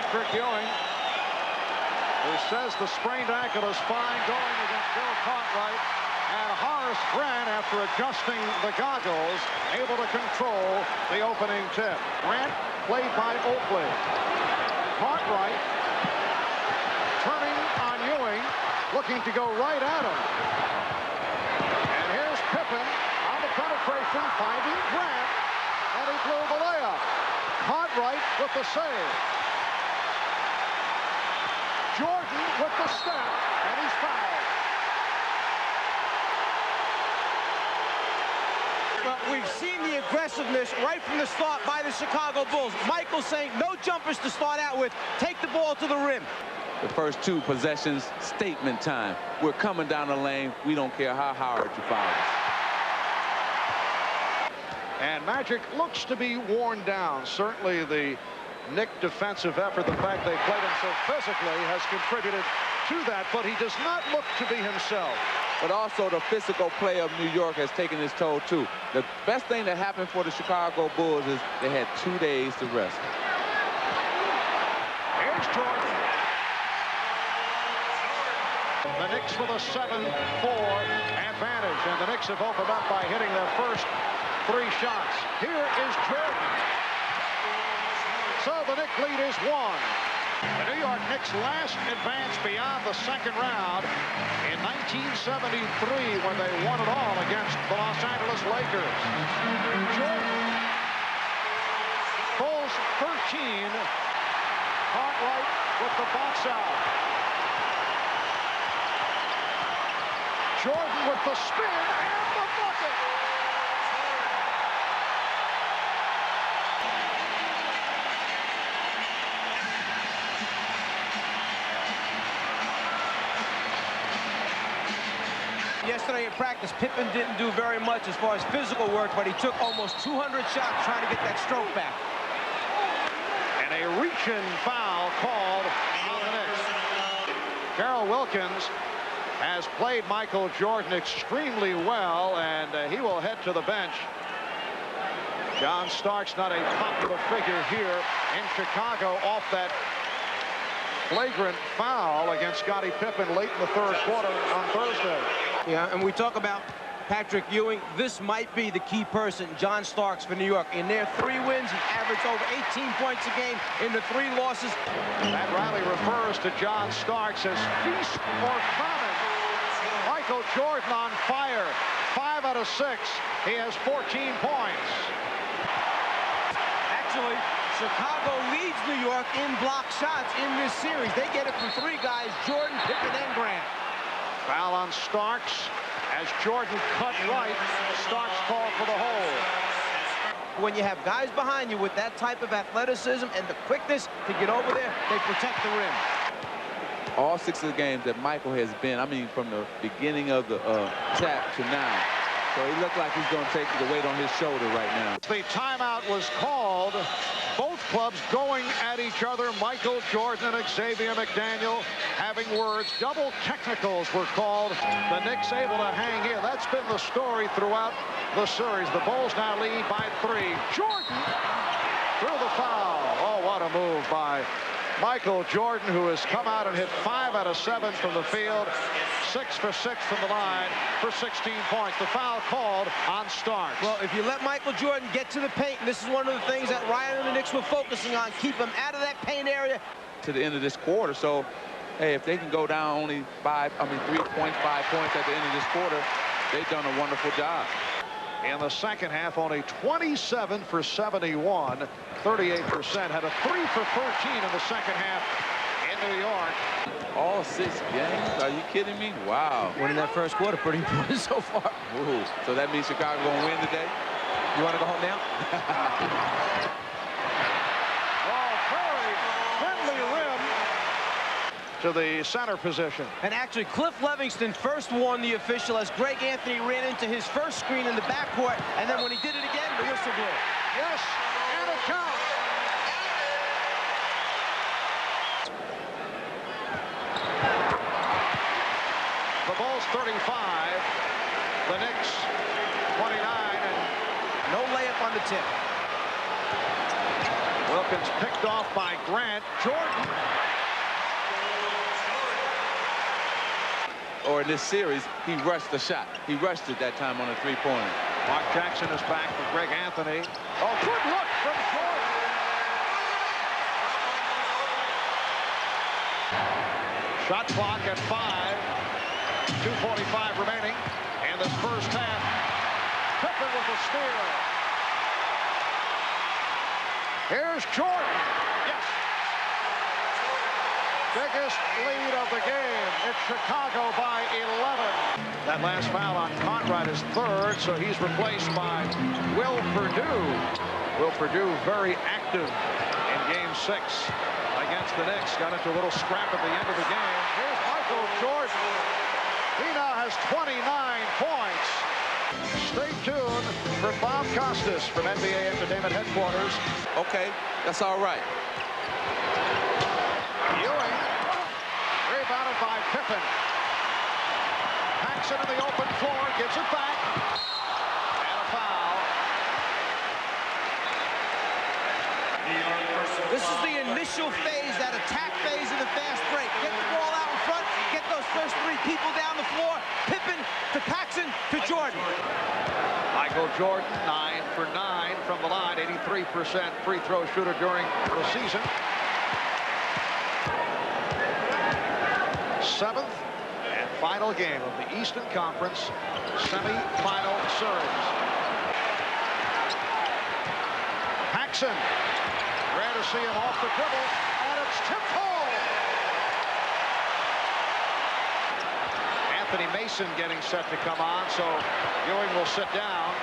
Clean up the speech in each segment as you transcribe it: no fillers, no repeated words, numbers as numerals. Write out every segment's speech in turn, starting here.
Patrick Ewing, who says the sprained ankle is fine, going against Bill Cartwright. And Horace Grant, after adjusting the goggles, able to control the opening tip. Grant played by Oakley. Cartwright turning on Ewing, looking to go right at him. And here's Pippen on the penetration, finding Grant, and he blew the layup. Cartwright with the save. Jordan with the step, and he's fouled. Well, we've seen the aggressiveness right from the start by the Chicago Bulls. Michael saying no jumpers to start out with. Take the ball to the rim. The first 2 possessions, statement time. We're coming down the lane. We don't care how hard you foul us. And Magic looks to be worn down. Certainly the Knicks defensive effort, the fact they played him so physically, has contributed to that, but he does not look to be himself. But also the physical play of New York has taken its toll too. The best thing that happened for the Chicago Bulls is they had 2 days to rest. Here's Jordan. The Knicks with a 7-4 advantage, and the Knicks have opened up by hitting their first 3 shots. Here is Jordan. So the Knicks lead is 1. The New York Knicks last advanced beyond the second round in 1973 when they won it all against the Los Angeles Lakers. Jordan pulls 13. Cartwright with the box out. Jordan with the spin and the bucket. Yesterday in practice, Pippen didn't do very much as far as physical work, but he took almost 200 shots trying to get that stroke back. And a reach-in foul called on the Knicks. Darrell Wilkins has played Michael Jordan extremely well, and he will head to the bench. John Starks, not a popular figure here in Chicago, off that flagrant foul against Scottie Pippen late in the third quarter on Thursday. Yeah, and we talk about Patrick Ewing. This might be the key person, John Starks, for New York. In their 3 wins, he averaged over 18 points a game in the 3 losses. That rally refers to John Starks as feast or famine. Michael Jordan on fire. 5 out of 6. He has 14 points. Actually, Chicago leads New York in block shots in this series. They get it from 3 guys, Jordan, Pippen, and Grant. Foul on Starks as Jordan cut right. Starks called for the hold. When you have guys behind you with that type of athleticism and the quickness to get over there, they protect the rim. All 6 of the games that Michael has been, I mean, from the beginning of the tap to now. So he looked like he's going to take the weight on his shoulder right now. The timeout was called. Both clubs going at each other. Michael Jordan and Xavier McDaniel having words. Double technicals were called. The Knicks able to hang in. That's been the story throughout the series. The Bulls now lead by 3. Jordan through the foul. Oh, what a move by Michael Jordan, who has come out and hit 5 out of 7 from the field. 6 for 6 from the line for 16 points. The foul called on Starks. Well, if you let Michael Jordan get to the paint, and this is one of the things that Ryan and the Knicks were focusing on, keep him out of that paint area. To the end of this quarter, so, hey, if they can go down only 3.5 points at the end of this quarter, they've done a wonderful job. In the second half, only 27 for 71, 38%. Had a 3 for 13 in the second half in New York. All 6 games? Are you kidding me? Wow. Winning that first quarter, pretty important so far. Ooh. So that means Chicago going to win today? You want to go home now? Oh, very friendly rim to the center position. And actually, Cliff Levingston first warned the official as Greg Anthony ran into his first screen in the backcourt, and then when he did it again, the whistle blew. Yes, and it counts. The Bulls 35, the Knicks 29, and no layup on the tip. Wilkins picked off by Grant. Jordan. Or in this series, he rushed the shot. He rushed it that time on a three-pointer. Mark Jackson is back for Greg Anthony. Oh, good look from Jordan. Shot clock at 5. 2:45 remaining in this first half. Pippen with the steal. Here's Jordan. Yes. Biggest lead of the game. It's Chicago by 11. That last foul on Conrad is third, so he's replaced by Will Perdue. Will Perdue very active in Game 6 against the Knicks. Got into a little scrap at the end of the game. Here's Michael Jordan. He now has 29 points. Stay tuned for Bob Costas from NBA Entertainment Headquarters. Okay, that's all right. Ewing, rebounded by Pippen. Paxson in the open floor, gives it back. And a foul. This is the initial phase, that attack phase of the fast break. Get the ball out in front, get those first three people down the floor. Pippen to Paxson to Jordan. Michael Jordan, 9 for 9 from the line, 83% free throw shooter during the season. Seventh and final game of the Eastern Conference semi-final series. Paxson, rare to see him off the dribble, and it's tipped home. Anthony Mason getting set to come on, so Ewing will sit down.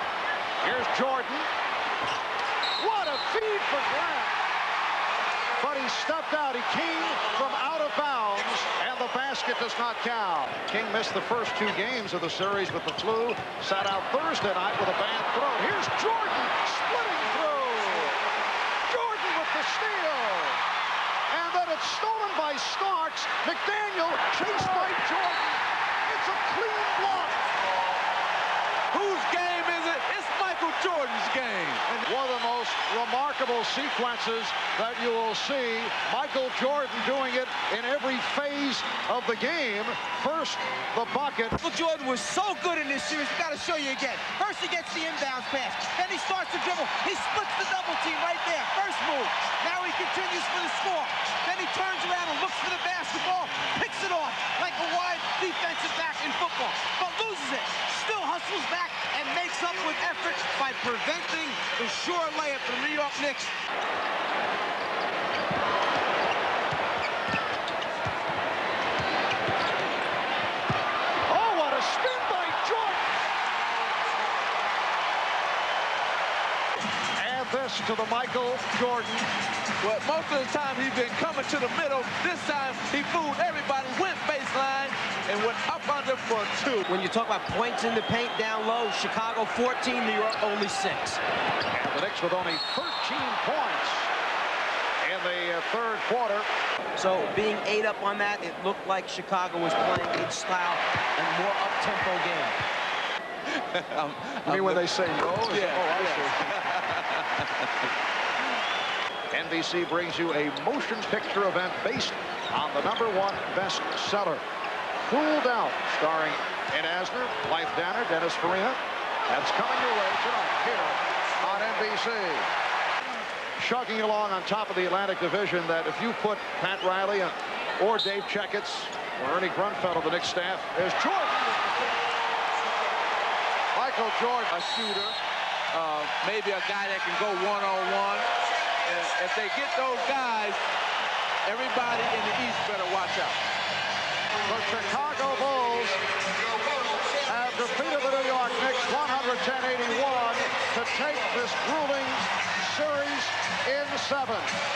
Here's Jordan. What a feed for Grant. But he stepped out. He came from out of bounds, and the basket does not count. King missed the first 2 games of the series with the flu. Sat out Thursday night with a bad throat. Here's Jordan splitting through. Jordan with the steal. And then it's stolen by Starks. McDaniel chased by Jordan. It's a clean block. Whose game is it? It's Michael Jordan's game. And one of the most remarkable sequences that you will see. Michael Jordan doing it in every phase of the game. First, the bucket. Michael Jordan was so good in this series. We got to show you again. First, he gets the inbounds pass. Then he starts to dribble. He splits the double team right there. First move. Now he continues for the score. Then he turns around and looks for the basketball. Picks it off like a wide defensive back in football. But loses it. Still hustles back and makes up with effort by preventing the sure layup for the New York Knicks. Oh, what a spin by Jordan! And this to the Michael Jordan. Well, most of the time he's been coming to the middle. This time he fooled everybody, went baseline, and went up under for 2. When you talk about points in the paint down low, Chicago 14, New York only 6. And the Knicks with only 13 points in the third quarter. So being 8 up on that, it looked like Chicago was playing its style and more up-tempo game. I mean, when they say no? Yeah. Oh, I see. NBC brings you a motion picture event based on the #1 bestseller, Cooled Out, starring Ed Asner, Blythe Danner, Dennis Farina. That's coming your way tonight here on NBC. Chugging along on top of the Atlantic Division, that if you put Pat Riley or Dave Checketts or Ernie Grunfeld on the Knicks staff, there's Jordan. Michael Jordan, A shooter, maybe a guy that can go one-on-one. And if they get those guys, everybody in the East better watch out. The Chicago Bulls have defeated the New York Knicks 110-81 to take this grueling series in 7.